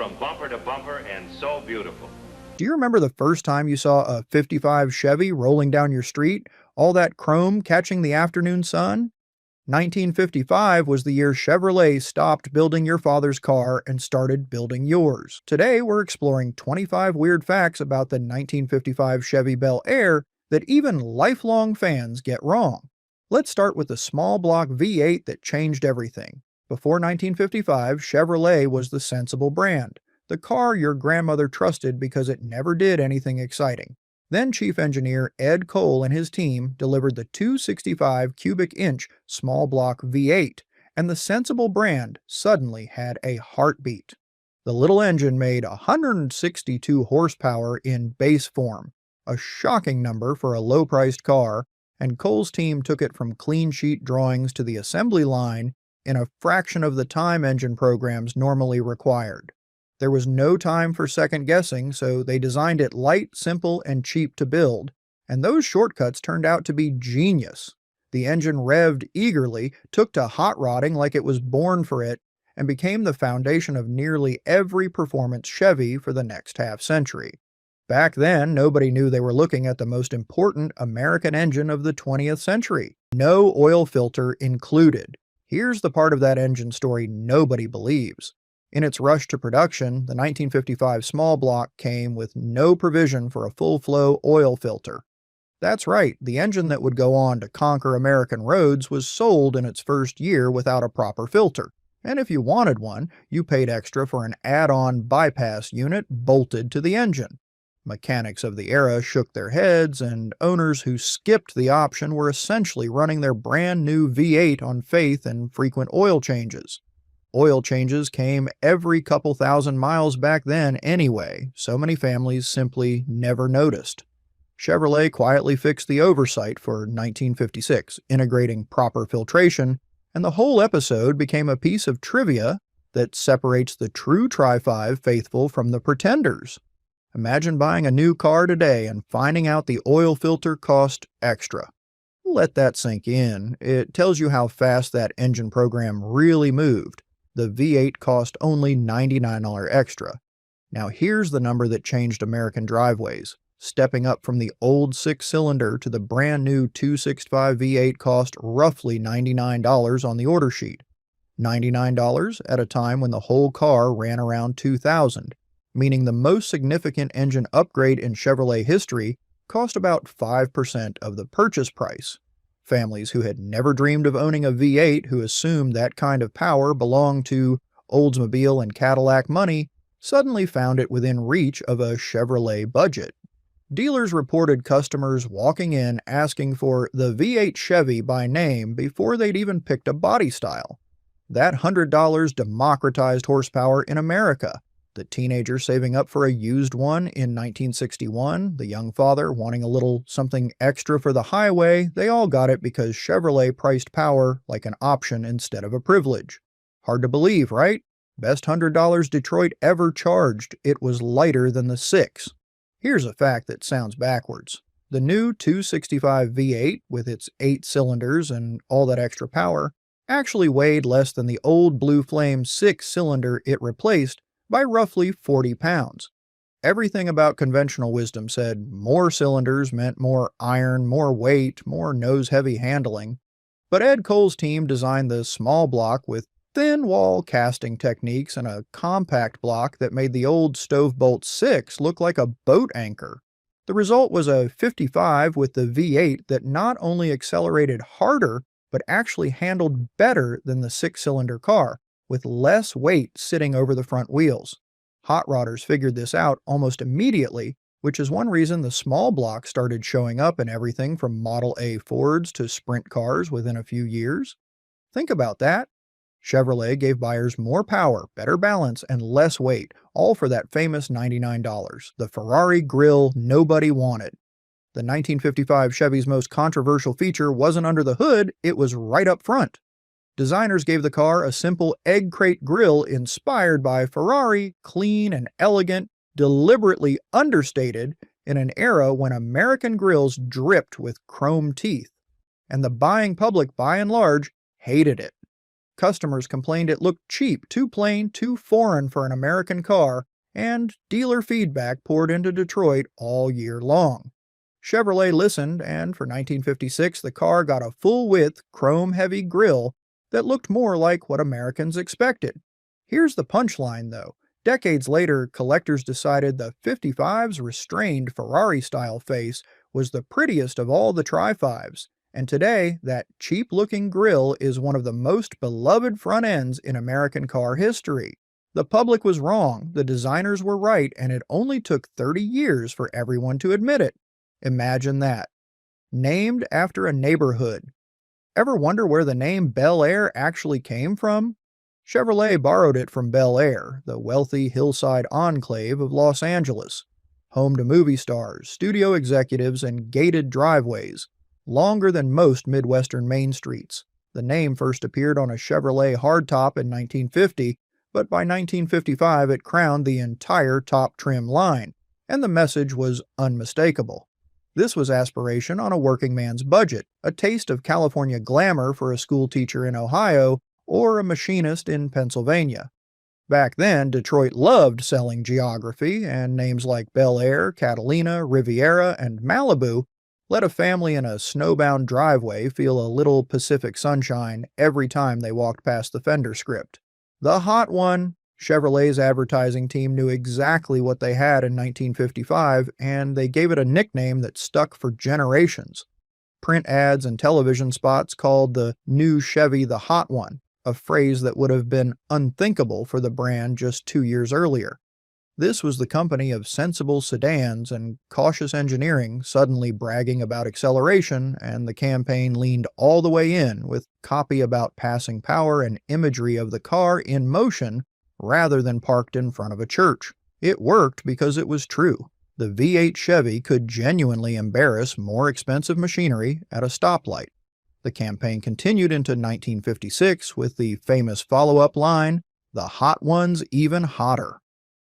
from bumper to bumper and so beautiful. Do you remember the first time you saw a '55 Chevy rolling down your street, all that chrome catching the afternoon sun? 1955 was the year Chevrolet stopped building your father's car and started building yours. Today, we're exploring 25 weird facts about the 1955 Chevy Bel Air that even lifelong fans get wrong. Let's start with the small block V8 that changed everything. Before 1955, Chevrolet was the sensible brand, the car your grandmother trusted because it never did anything exciting. Then Chief Engineer Ed Cole and his team delivered the 265 cubic inch small block V8, and the sensible brand suddenly had a heartbeat. The little engine made 162 horsepower in base form, a shocking number for a low-priced car, and Cole's team took it from clean sheet drawings to the assembly line in a fraction of the time engine programs normally required. There was no time for second guessing, so they designed it light, simple, and cheap to build, and those shortcuts turned out to be genius. The engine revved eagerly, took to hot rodding like it was born for it, and became the foundation of nearly every performance Chevy for the next half-century. Back then, nobody knew they were looking at the most important American engine of the 20th century. No oil filter included. Here's the part of that engine story nobody believes. In its rush to production, the 1955 small block came with no provision for a full-flow oil filter. That's right, the engine that would go on to conquer American roads was sold in its first year without a proper filter. And if you wanted one, you paid extra for an add-on bypass unit bolted to the engine. Mechanics of the era shook their heads, and owners who skipped the option were essentially running their brand new V8 on faith and frequent oil changes. Oil changes came every couple thousand miles back then anyway, so many families simply never noticed. Chevrolet quietly fixed the oversight for 1956, integrating proper filtration, and the whole episode became a piece of trivia that separates the true Tri-5 faithful from the pretenders. Imagine buying a new car today and finding out the oil filter cost extra. Let that sink in. It tells you how fast that engine program really moved. The V8 cost only $99 extra. Now here's the number that changed American driveways. Stepping up from the old 6-cylinder to the brand new 265 V8 cost roughly $99 on the order sheet. $99 at a time when the whole car ran around $2,000. Meaning the most significant engine upgrade in Chevrolet history cost about 5% of the purchase price. Families who had never dreamed of owning a V8, who assumed that kind of power belonged to Oldsmobile and Cadillac money, suddenly found it within reach of a Chevrolet budget. Dealers reported customers walking in asking for the V8 Chevy by name before they'd even picked a body style. That $100 democratized horsepower in America. The teenager saving up for a used one in 1961, the young father wanting a little something extra for the highway, they all got it because Chevrolet priced power like an option instead of a privilege. Hard to believe, right? Best $100 Detroit ever charged. It was lighter than the 6. Here's a fact that sounds backwards. The new 265 V8, with its 8 cylinders and all that extra power, actually weighed less than the old Blue Flame 6-cylinder it replaced by roughly 40 pounds. Everything about conventional wisdom said more cylinders meant more iron, more weight, more nose-heavy handling. But Ed Cole's team designed the small block with thin wall casting techniques and a compact block that made the old Stovebolt 6 look like a boat anchor. The result was a 55 with the V8 that not only accelerated harder, but actually handled better than the 6-cylinder car, with less weight sitting over the front wheels. Hot rodders figured this out almost immediately, which is one reason the small block started showing up in everything from Model A Fords to sprint cars within a few years. Think about that. Chevrolet gave buyers more power, better balance, and less weight, all for that famous $99, the Ferrari grille nobody wanted. The 1955 Chevy's most controversial feature wasn't under the hood, it was right up front. Designers gave the car a simple egg crate grille inspired by Ferrari, clean and elegant, deliberately understated in an era when American grills dripped with chrome teeth. And the buying public, by and large, hated it. Customers complained it looked cheap, too plain, too foreign for an American car, and dealer feedback poured into Detroit all year long. Chevrolet listened, and for 1956 the car got a full-width, chrome-heavy grille that looked more like what Americans expected. Here's the punchline, though. Decades later, collectors decided the 55's restrained Ferrari-style face was the prettiest of all the Tri-5s, and today, that cheap-looking grille is one of the most beloved front ends in American car history. The public was wrong, the designers were right, and it only took 30 years for everyone to admit it. Imagine that. Named after a neighborhood. Ever wonder where the name Bel Air actually came from? Chevrolet borrowed it from Bel Air, the wealthy hillside enclave of Los Angeles. Home to movie stars, studio executives, and gated driveways. Longer than most Midwestern main streets. The name first appeared on a Chevrolet hardtop in 1950, but by 1955 it crowned the entire top trim line, and the message was unmistakable. This was aspiration on a working man's budget, a taste of California glamour for a schoolteacher in Ohio or a machinist in Pennsylvania. Back then, Detroit loved selling geography, and names like Bel Air, Catalina, Riviera, and Malibu let a family in a snowbound driveway feel a little Pacific sunshine every time they walked past the fender script. The hot one. Chevrolet's advertising team knew exactly what they had in 1955, and they gave it a nickname that stuck for generations. Print ads and television spots called the new Chevy the Hot One, a phrase that would have been unthinkable for the brand just 2 years earlier. This was the company of sensible sedans and cautious engineering suddenly bragging about acceleration, and the campaign leaned all the way in with copy about passing power and imagery of the car in motion rather than parked in front of a church. It worked because it was true. The V8 Chevy could genuinely embarrass more expensive machinery at a stoplight. The campaign continued into 1956 with the famous follow-up line, "The hot one's even hotter."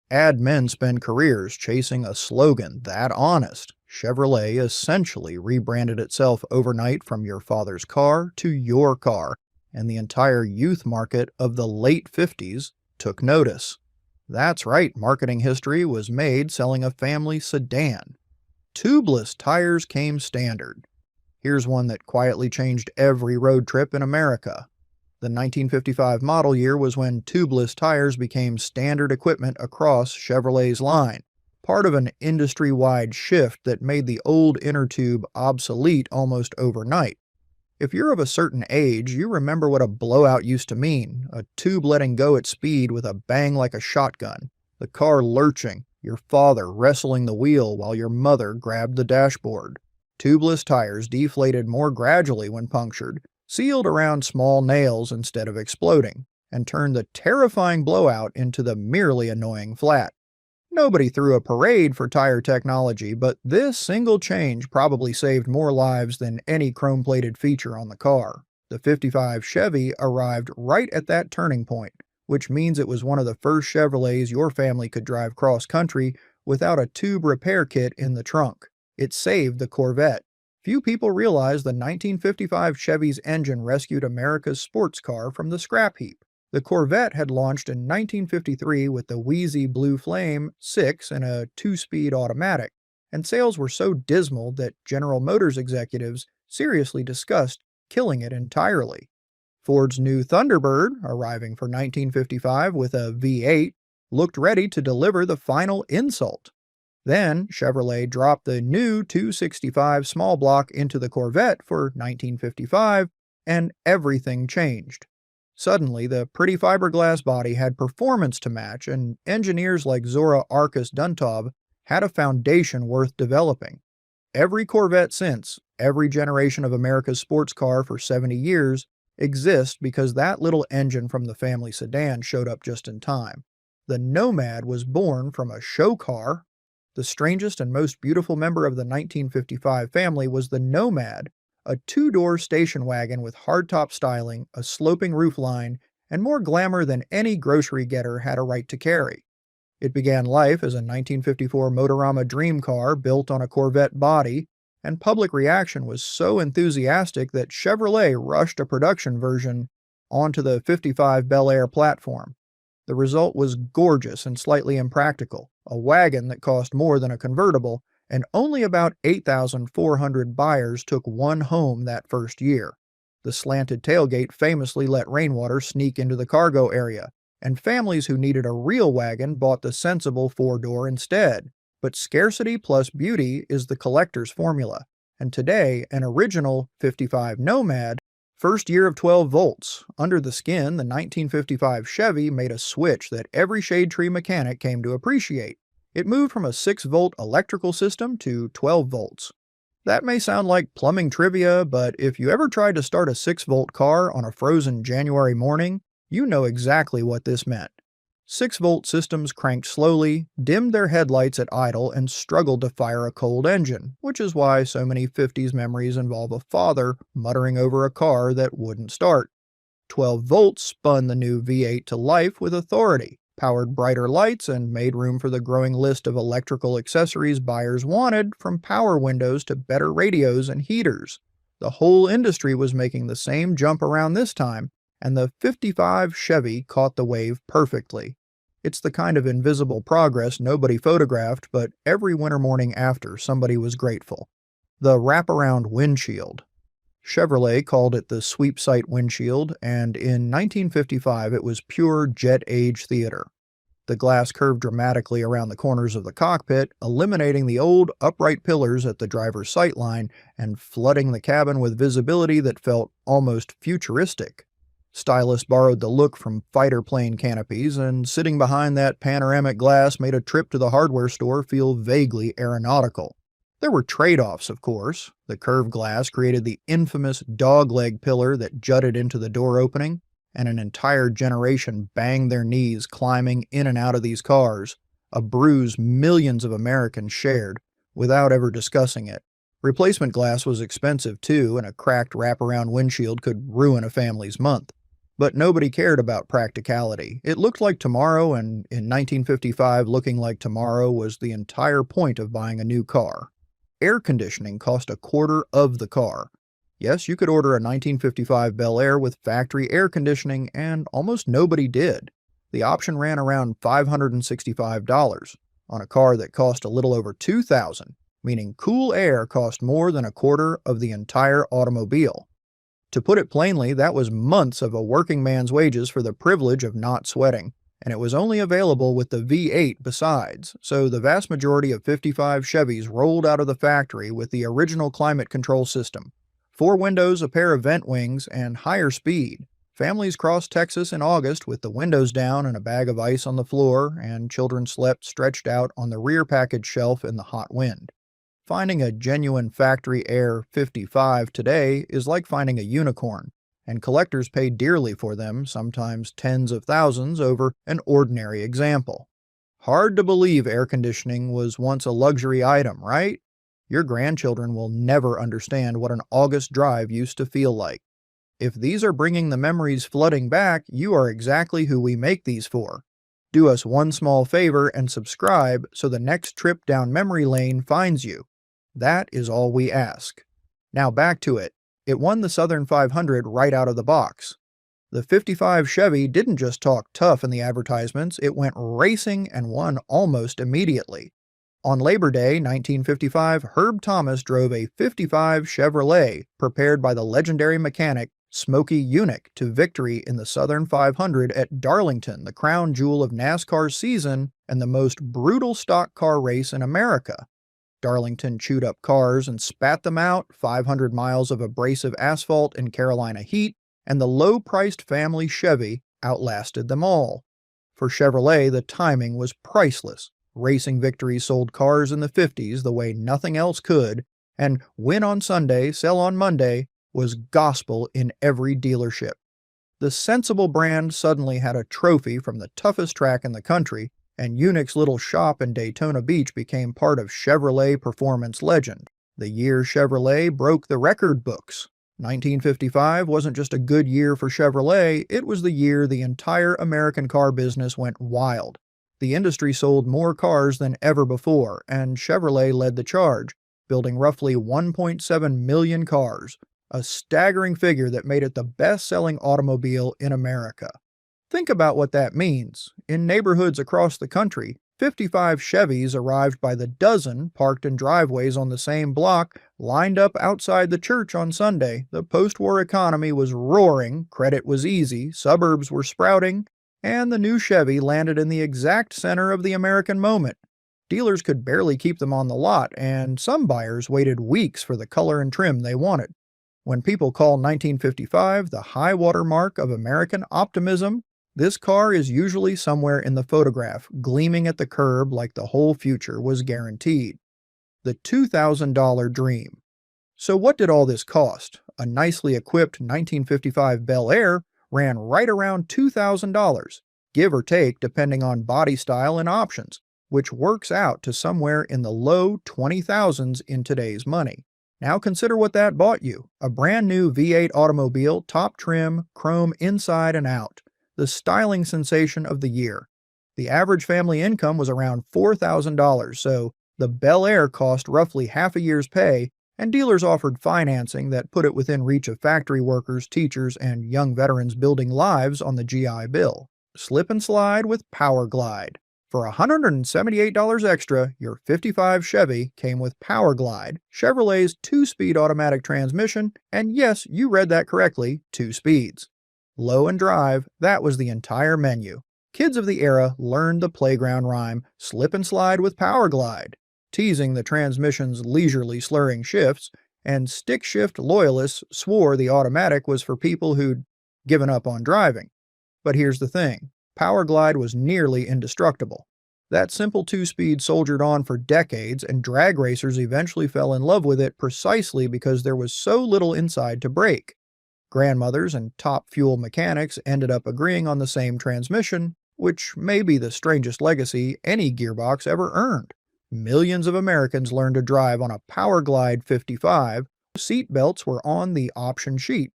Ad men spend careers chasing a slogan that honest. Chevrolet essentially rebranded itself overnight from your father's car to your car, and the entire youth market of the late 50s took notice. That's right, marketing history was made selling a family sedan. Tubeless tires came standard. Here's one that quietly changed every road trip in America. The 1955 model year was when tubeless tires became standard equipment across Chevrolet's line, part of an industry-wide shift that made the old inner tube obsolete almost overnight. If you're of a certain age, you remember what a blowout used to mean, a tube letting go at speed with a bang like a shotgun, the car lurching, your father wrestling the wheel while your mother grabbed the dashboard. Tubeless tires deflated more gradually when punctured, sealed around small nails instead of exploding, and turned the terrifying blowout into the merely annoying flat. Nobody threw a parade for tire technology, but this single change probably saved more lives than any chrome-plated feature on the car. The 55 Chevy arrived right at that turning point, which means it was one of the first Chevrolets your family could drive cross-country without a tube repair kit in the trunk. It saved the Corvette. Few people realize the 1955 Chevy's engine rescued America's sports car from the scrap heap. The Corvette had launched in 1953 with the wheezy Blue Flame 6 and a 2-speed automatic, and sales were so dismal that General Motors executives seriously discussed killing it entirely. Ford's new Thunderbird, arriving for 1955 with a V8, looked ready to deliver the final insult. Then, Chevrolet dropped the new 265 small block into the Corvette for 1955, and everything changed. Suddenly, the pretty fiberglass body had performance to match, and engineers like Zora Arkus Duntov had a foundation worth developing. Every Corvette since, every generation of America's sports car for 70 years, exists because that little engine from the family sedan showed up just in time. The Nomad was born from a show car. The strangest and most beautiful member of the 1955 family was the Nomad, a 2-door station wagon with hardtop styling, a sloping roofline, and more glamour than any grocery getter had a right to carry. It began life as a 1954 Motorama dream car built on a Corvette body, and public reaction was so enthusiastic that Chevrolet rushed a production version onto the 55 Bel Air platform. The result was gorgeous and slightly impractical, a wagon that cost more than a convertible, and only about 8,400 buyers took one home that first year. The slanted tailgate famously let rainwater sneak into the cargo area, and families who needed a real wagon bought the sensible four-door instead. But scarcity plus beauty is the collector's formula, and today an original 55 Nomad, first year of 12 volts. Under the skin, the 1955 Chevy made a switch that every shade tree mechanic came to appreciate. It moved from a 6-volt electrical system to 12 volts. That may sound like plumbing trivia, but if you ever tried to start a 6-volt car on a frozen January morning, you know exactly what this meant. 6-volt systems cranked slowly, dimmed their headlights at idle, and struggled to fire a cold engine, which is why so many 50s memories involve a father muttering over a car that wouldn't start. 12 volts spun the new V8 to life with authority, powered brighter lights, and made room for the growing list of electrical accessories buyers wanted, from power windows to better radios and heaters. The whole industry was making the same jump around this time, and the 55 Chevy caught the wave perfectly. It's the kind of invisible progress nobody photographed, but every winter morning after, somebody was grateful. The wraparound windshield. Chevrolet called it the sweep sight windshield, and in 1955 it was pure jet-age theater. The glass curved dramatically around the corners of the cockpit, eliminating the old upright pillars at the driver's sightline and flooding the cabin with visibility that felt almost futuristic. Stylists borrowed the look from fighter plane canopies, and sitting behind that panoramic glass made a trip to the hardware store feel vaguely aeronautical. There were trade-offs, of course. The curved glass created the infamous dogleg pillar that jutted into the door opening, and an entire generation banged their knees climbing in and out of these cars, a bruise millions of Americans shared, without ever discussing it. Replacement glass was expensive too, and a cracked wraparound windshield could ruin a family's month. But nobody cared about practicality. It looked like tomorrow, and in 1955 looking like tomorrow was the entire point of buying a new car. Air conditioning cost a quarter of the car. Yes, you could order a 1955 Bel Air with factory air conditioning, and almost nobody did. The option ran around $565 on a car that cost a little over $2,000, meaning cool air cost more than a quarter of the entire automobile. To put it plainly, that was months of a working man's wages for the privilege of not sweating, and it was only available with the V8 besides, so the vast majority of 55 Chevys rolled out of the factory with the original climate control system. 4 windows, a pair of vent wings, and higher speed. Families crossed Texas in August with the windows down and a bag of ice on the floor, and children slept stretched out on the rear package shelf in the hot wind. Finding a genuine factory air 55 today is like finding a unicorn, and collectors pay dearly for them, sometimes tens of thousands, over an ordinary example. Hard to believe air conditioning was once a luxury item, right? Your grandchildren will never understand what an August drive used to feel like. If these are bringing the memories flooding back, you are exactly who we make these for. Do us one small favor and subscribe so the next trip down memory lane finds you. That is all we ask. Now back to it. It won the Southern 500 right out of the box. The 55 Chevy didn't just talk tough in the advertisements, it went racing and won almost immediately. On Labor Day 1955, Herb Thomas drove a 55 Chevrolet prepared by the legendary mechanic Smokey Yunick to victory in the Southern 500 at Darlington, the crown jewel of NASCAR's season and the most brutal stock car race in America. Darlington chewed up cars and spat them out, 500 miles of abrasive asphalt in Carolina heat, and the low-priced family Chevy outlasted them all. For Chevrolet, the timing was priceless. Racing victories sold cars in the 50s the way nothing else could, and win on Sunday, sell on Monday was gospel in every dealership. The sensible brand suddenly had a trophy from the toughest track in the country, and Yunick's little shop in Daytona Beach became part of Chevrolet performance legend. The year Chevrolet broke the record books. 1955 wasn't just a good year for Chevrolet, it was the year the entire American car business went wild. The industry sold more cars than ever before, and Chevrolet led the charge, building roughly 1.7 million cars, a staggering figure that made it the best-selling automobile in America. Think about what that means. In neighborhoods across the country, 55 Chevys arrived by the dozen, parked in driveways on the same block, lined up outside the church on Sunday. The post-war economy was roaring, credit was easy, suburbs were sprouting, and the new Chevy landed in the exact center of the American moment. Dealers could barely keep them on the lot, and some buyers waited weeks for the color and trim they wanted. When people call 1955 the high water mark of American optimism, this car is usually somewhere in the photograph, gleaming at the curb like the whole future was guaranteed. The $2,000 dream. So what did all this cost? A nicely equipped 1955 Bel Air ran right around $2,000, give or take depending on body style and options, which works out to somewhere in the low 20,000s in today's money. Now consider what that bought you. A brand new V8 automobile, top trim, chrome inside and out. The styling sensation of the year. The average family income was around $4,000, so the Bel Air cost roughly half a year's pay, and dealers offered financing that put it within reach of factory workers, teachers, and young veterans building lives on the GI Bill. Slip and slide with Powerglide. For $178 extra, your 55 Chevy came with Powerglide, Chevrolet's 2-speed automatic transmission, and yes, you read that correctly, 2 speeds. Low and drive, that was the entire menu. Kids of the era learned the playground rhyme, slip and slide with Powerglide, teasing the transmission's leisurely slurring shifts, and stick shift loyalists swore the automatic was for people who'd given up on driving. But here's the thing, Powerglide was nearly indestructible. That simple 2-speed soldiered on for decades, and drag racers eventually fell in love with it precisely because there was so little inside to break. Grandmothers and top fuel mechanics ended up agreeing on the same transmission, which may be the strangest legacy any gearbox ever earned. Millions of Americans learned to drive on a Powerglide 55. Seat belts were on the option sheet.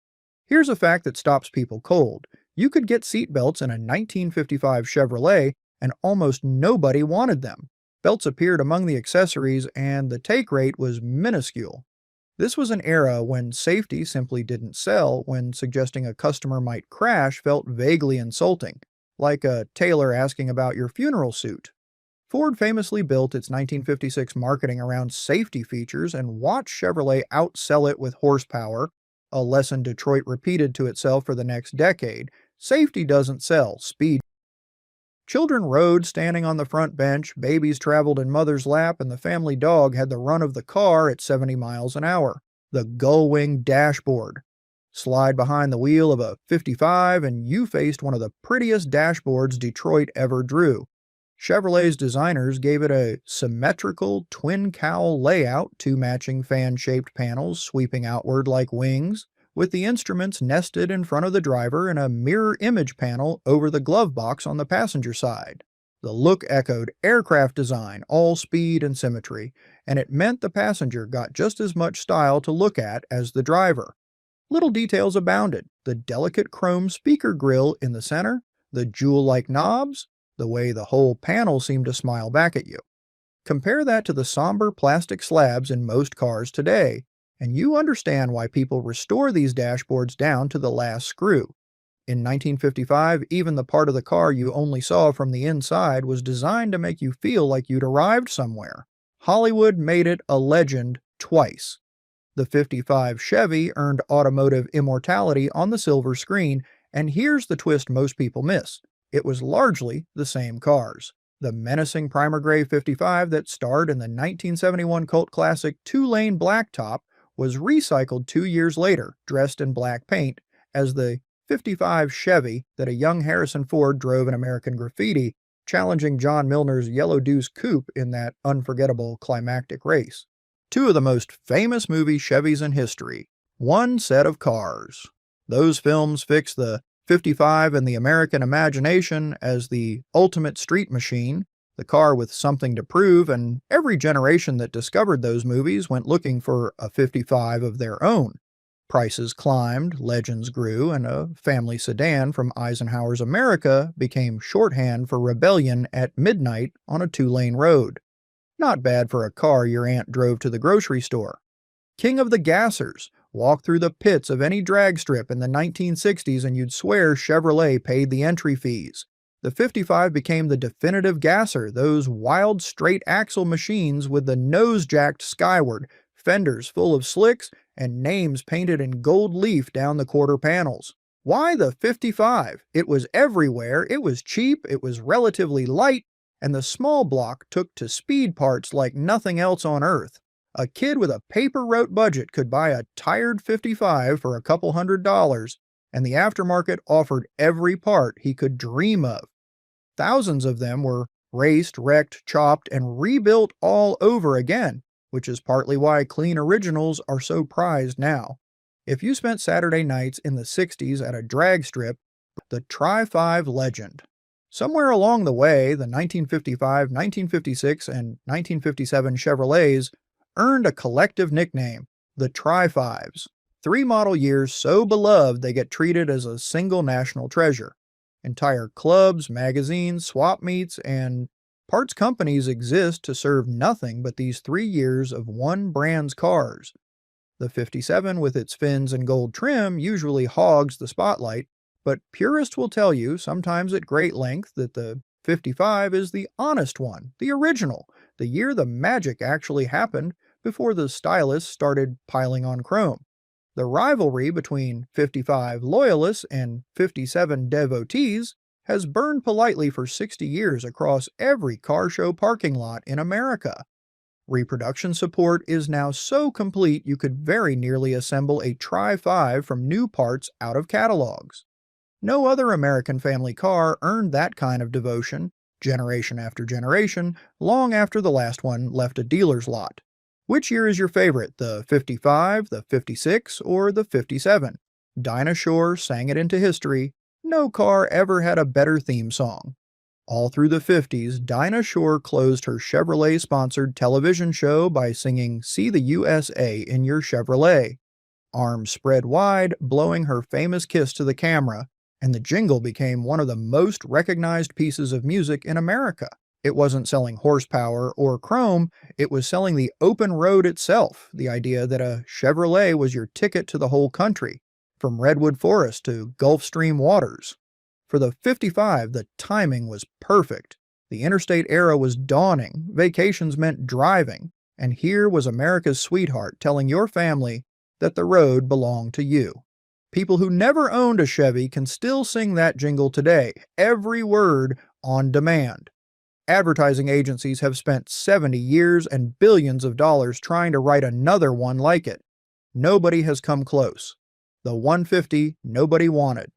Here's a fact that stops people cold. You could get seat belts in a 1955 Chevrolet, and almost nobody wanted them. Belts appeared among the accessories, and the take rate was minuscule. This was an era when safety simply didn't sell, when suggesting a customer might crash felt vaguely insulting, like a tailor asking about your funeral suit. Ford famously built its 1956 marketing around safety features and watched Chevrolet outsell it with horsepower, a lesson Detroit repeated to itself for the next decade. Safety doesn't sell, speed. Children rode standing on the front bench, babies traveled in mother's lap, and the family dog had the run of the car at 70 miles an hour. The gull-wing dashboard. Slide behind the wheel of a 55 and you faced one of the prettiest dashboards Detroit ever drew. Chevrolet's designers gave it a symmetrical twin-cowl layout, 2 matching fan-shaped panels sweeping outward like wings, with the instruments nested in front of the driver and a mirror image panel over the glove box on the passenger side. The look echoed aircraft design, all speed and symmetry, and it meant the passenger got just as much style to look at as the driver. Little details abounded, the delicate chrome speaker grille in the center, the jewel-like knobs, the way the whole panel seemed to smile back at you. Compare that to the somber plastic slabs in most cars today, and you understand why people restore these dashboards down to the last screw. In 1955, even the part of the car you only saw from the inside was designed to make you feel like you'd arrived somewhere. Hollywood made it a legend twice. The 55 Chevy earned automotive immortality on the silver screen, and here's the twist most people miss. It was largely the same cars. The menacing primer gray 55 that starred in the 1971 cult classic 2-lane Blacktop was recycled 2 years later, dressed in black paint, as the 55 Chevy that a young Harrison Ford drove in American Graffiti, challenging John Milner's Yellow Deuce Coupe in that unforgettable climactic race. 2 of the most famous movie Chevys in history. One set of cars. Those films fix the 55 in the American imagination as the ultimate street machine, the car with something to prove, and every generation that discovered those movies went looking for a 55 of their own. Prices climbed, legends grew, and a family sedan from Eisenhower's America became shorthand for rebellion at midnight on a 2-lane road. Not bad for a car your aunt drove to the grocery store. King of the Gassers, Walk through the pits of any drag strip in the 1960s and you'd swear Chevrolet paid the entry fees. The 55 became the definitive gasser, those wild straight axle machines with the nose jacked skyward, fenders full of slicks, and names painted in gold leaf down the quarter panels. Why the 55? It was everywhere, it was cheap, it was relatively light, and the small block took to speed parts like nothing else on earth. A kid with a paper-route budget could buy a tired 55 for a couple $100, and the aftermarket offered every part he could dream of. Thousands of them were raced, wrecked, chopped, and rebuilt all over again, which is partly why clean originals are so prized now. If you spent Saturday nights in the 60s at a drag strip, the Tri-5 legend. Somewhere along the way, the 1955, 1956, and 1957 Chevrolets earned a collective nickname, the Tri-5s. 3 model years so beloved they get treated as a single national treasure. Entire clubs, magazines, swap meets, and parts companies exist to serve nothing but these 3 years of one brand's cars. The 57 with its fins and gold trim usually hogs the spotlight, but purists will tell you, sometimes at great length, that the 55 is the honest one, the original, the year the magic actually happened before the stylists started piling on chrome. The rivalry between 55 loyalists and 57 devotees has burned politely for 60 years across every car show parking lot in America. Reproduction support is now so complete you could very nearly assemble a Tri-5 from new parts out of catalogs. No other American family car earned that kind of devotion, generation after generation, long after the last one left a dealer's lot. Which year is your favorite, the 55, the 56, or the 57? Dinah Shore sang it into history. No car ever had a better theme song. All through the 50s, Dinah Shore closed her Chevrolet-sponsored television show by singing "See the USA" in your Chevrolet. Arms spread wide, blowing her famous kiss to the camera, and the jingle became one of the most recognized pieces of music in America. It wasn't selling horsepower or chrome, it was selling the open road itself, the idea that a Chevrolet was your ticket to the whole country, from Redwood Forest to Gulf Stream waters. For the 55, the timing was perfect. The interstate era was dawning, vacations meant driving, and here was America's sweetheart telling your family that the road belonged to you. People who never owned a Chevy can still sing that jingle today, every word on demand. Advertising agencies have spent 70 years and billions of dollars trying to write another one like it. Nobody has come close. The 150 nobody wanted.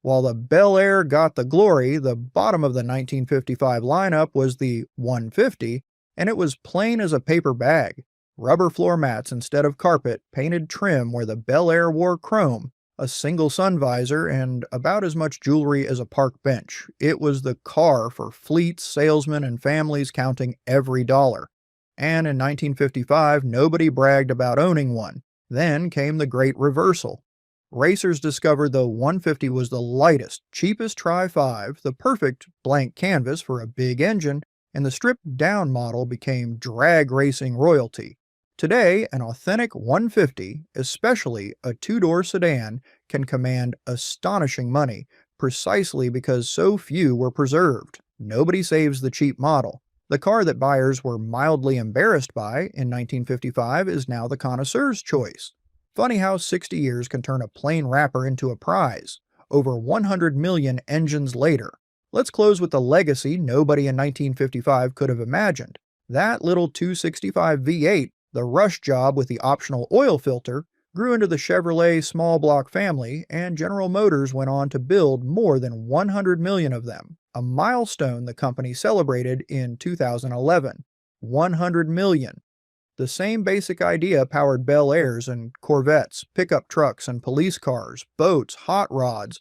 While the Bel Air got the glory, the bottom of the 1955 lineup was the 150, and it was plain as a paper bag. Rubber floor mats instead of carpet, painted trim where the Bel Air wore chrome, a single sun visor, and about as much jewelry as a park bench. It was the car for fleets, salesmen, and families counting every dollar. And in 1955, nobody bragged about owning one. Then came the great reversal. Racers discovered the 150 was the lightest, cheapest Tri-5, the perfect blank canvas for a big engine, and the stripped-down model became drag racing royalty. Today, an authentic 150, especially a two-door sedan, can command astonishing money, precisely because so few were preserved. Nobody saves the cheap model. The car that buyers were mildly embarrassed by in 1955 is now the connoisseur's choice. Funny how 60 years can turn a plain wrapper into a prize. Over 100 million engines later. Let's close with the legacy nobody in 1955 could have imagined. That little 265 V8, the rush job with the optional oil filter, grew into the Chevrolet small block family, and General Motors went on to build more than 100 million of them, a milestone the company celebrated in 2011. 100 million. The same basic idea powered Bel Airs and Corvettes, pickup trucks and police cars, boats, hot rods,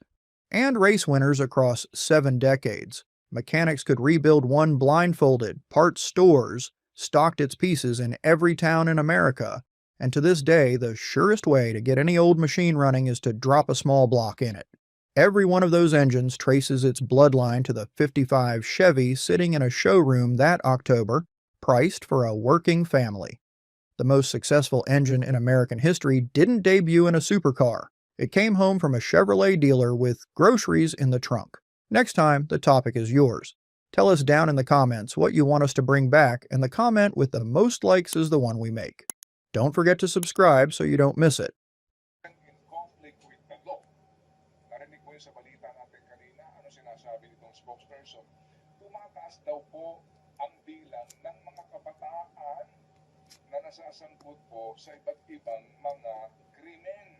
and race winners across 7 decades. Mechanics could rebuild one blindfolded, parts stores stocked its pieces in every town in America, and to this day, the surest way to get any old machine running is to drop a small block in it. Every one of those engines traces its bloodline to the 55 Chevy sitting in a showroom that October, priced for a working family. the most successful engine in American history, didn't debut in a supercar. It came home from a Chevrolet dealer with groceries in the trunk. Next time, the topic is yours. Tell us down in the comments what you want us to bring back, and the comment with the most likes is the one we make. Don't forget to subscribe so you don't miss it. In conflict with the law. Narinig mo yun sa balita natin kanina, ano sinasabi nitong spokesperson? Tumataas daw po ang bilang ng mga kabataan na nasasangkot po sa iba't ibang mga krimen.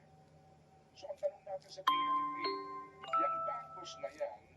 So ang tanong natin sa PNP, yung backers na yan,